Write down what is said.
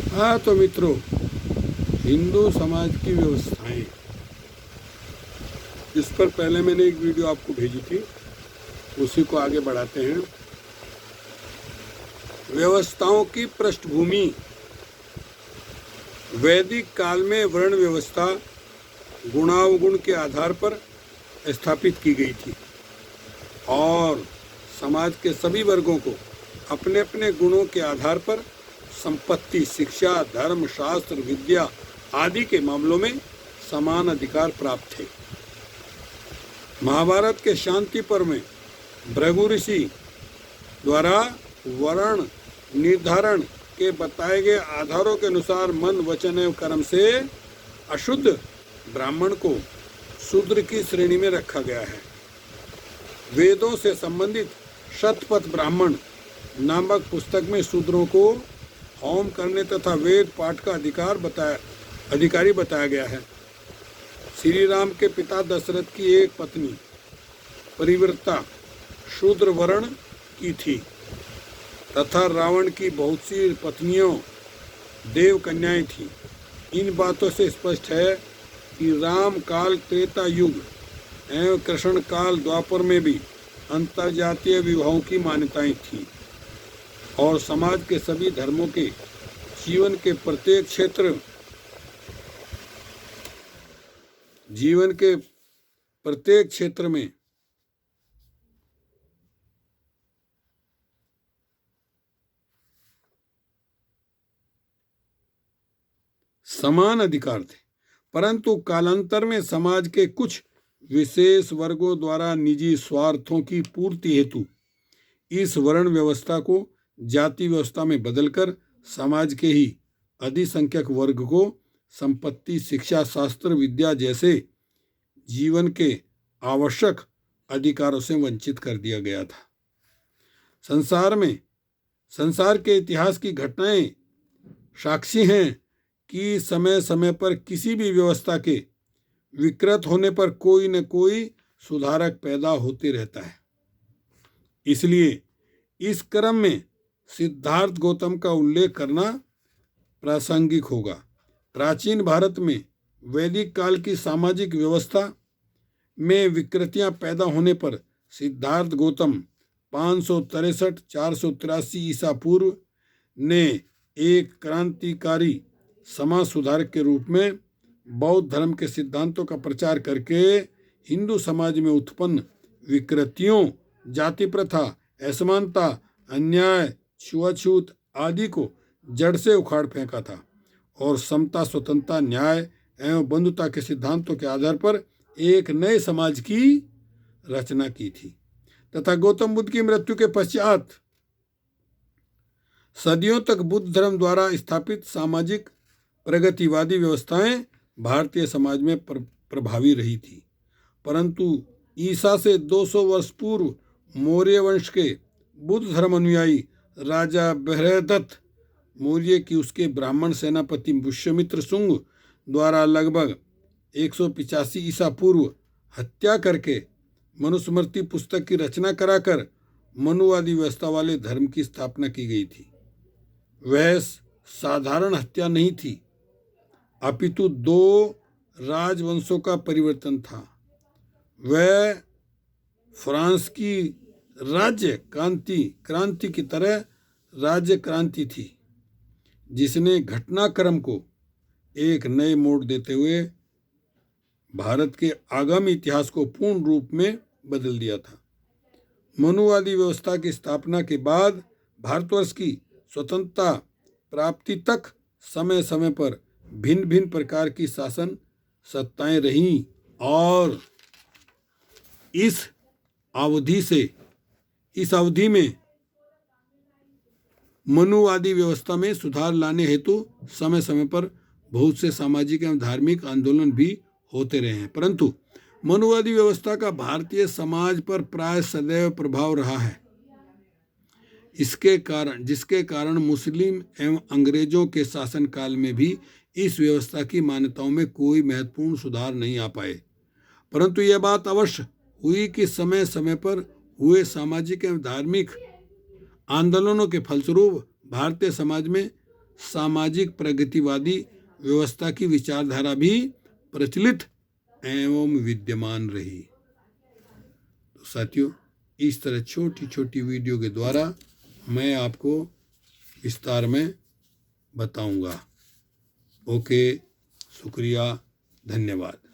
हाँ तो मित्रों, हिंदू समाज की व्यवस्थाएं, इस पर पहले मैंने एक वीडियो आपको भेजी थी, उसी को आगे बढ़ाते हैं। व्यवस्थाओं की पृष्ठभूमि। वैदिक काल में वर्ण व्यवस्था गुणावगुण के आधार पर स्थापित की गई थी और समाज के सभी वर्गों को अपने अपने गुणों के आधार पर संपत्ति, शिक्षा, धर्म, शास्त्र, विद्या आदि के मामलों में समान अधिकार प्राप्त थे। महाभारत के शांति पर्व में भृगु ऋषि द्वारा वर्ण निर्धारण के बताए गए आधारों के अनुसार मन, वचन एवं कर्म से अशुद्ध ब्राह्मण को शूद्र की श्रेणी में रखा गया है। वेदों से संबंधित शतपथ ब्राह्मण नामक पुस्तक में शूद्रों को होम करने तथा वेद पाठ का अधिकारी बताया गया है। श्री राम के पिता दशरथ की एक पत्नी परिव्रता शूद्र वर्ण की थी तथा रावण की बहुत सी पत्नियों देव कन्याएं थीं। इन बातों से स्पष्ट है कि राम काल त्रेता युग एवं कृष्ण काल द्वापर में भी अंतर्जातीय विवाहों की मान्यताएं थीं और समाज के सभी धर्मों के जीवन के प्रत्येक क्षेत्र में समान अधिकार थे, परंतु कालांतर में समाज के कुछ विशेष वर्गों द्वारा निजी स्वार्थों की पूर्ति हेतु इस वर्ण व्यवस्था को जाति व्यवस्था में बदलकर समाज के ही अधिसंख्यक वर्ग को संपत्ति, शिक्षा, शास्त्र, विद्या जैसे जीवन के आवश्यक अधिकारों से वंचित कर दिया गया था। संसार के इतिहास की घटनाएं साक्षी हैं कि समय समय पर किसी भी व्यवस्था के विकृत होने पर कोई न कोई सुधारक पैदा होते रहता है। इसलिए इस क्रम में सिद्धार्थ गौतम का उल्लेख करना प्रासंगिक होगा। प्राचीन भारत में वैदिक काल की सामाजिक व्यवस्था में विकृतियां पैदा होने पर सिद्धार्थ गौतम 563-483 ईसा पूर्व ने एक क्रांतिकारी समाज सुधारक के रूप में बौद्ध धर्म के सिद्धांतों का प्रचार करके हिंदू समाज में उत्पन्न विकृतियों, जाति प्रथा, असमानता, अन्याय, छुआछूत आदि को जड़ से उखाड़ फेंका था और समता, स्वतंत्रता, न्याय एवं बंधुता के सिद्धांतों के आधार पर एक नए समाज की रचना की थी तथा गौतम बुद्ध की मृत्यु के पश्चात सदियों तक बुद्ध धर्म द्वारा स्थापित सामाजिक प्रगतिवादी व्यवस्थाएं भारतीय समाज में प्रभावी रही थी। परंतु ईसा से 200 वर्ष पूर्व मौर्य वंश के बुद्ध धर्म अनुयायी राजा बृहदत्त मौर्य की उसके ब्राह्मण सेनापति पुष्यमित्र शुंग द्वारा लगभग 185 ईसा पूर्व हत्या करके मनुस्मृति पुस्तक की रचना कराकर मनुवादी व्यवस्था वाले धर्म की स्थापना की गई थी। वह साधारण हत्या नहीं थी, अपितु 2 राजवंशों का परिवर्तन था। वह फ्रांस की राज्य क्रांति की तरह राज्य क्रांति थी, जिसने घटनाक्रम को एक नए मोड़ देते हुए भारत के आगामी इतिहास को पूर्ण रूप में बदल दिया था। मनुवादी व्यवस्था की स्थापना के बाद भारतवर्ष की स्वतंत्रता प्राप्ति तक समय समय पर भिन्न भिन्न प्रकार की शासन सत्ताएं रहीं और इस अवधि में मनुवादी व्यवस्था में सुधार लाने हेतु समय समय पर बहुत से सामाजिक एवं धार्मिक आंदोलन भी होते रहे हैं, परंतु मनुवादी व्यवस्था का भारतीय समाज पर प्राय सदैव प्रभाव रहा है। जिसके कारण मुस्लिम एवं अंग्रेजों के शासनकाल में भी इस व्यवस्था की मान्यताओं में कोई महत्वपूर्ण सुधार नहीं आ पाए। परंतु यह बात अवश्य हुई कि समय समय पर हुए सामाजिक एवं धार्मिक आंदोलनों के फलस्वरूप भारतीय समाज में सामाजिक प्रगतिवादी व्यवस्था की विचारधारा भी प्रचलित एवं विद्यमान रही। तो साथियों, इस तरह छोटी छोटी वीडियो के द्वारा मैं आपको विस्तार में बताऊंगा। ओके, शुक्रिया, धन्यवाद।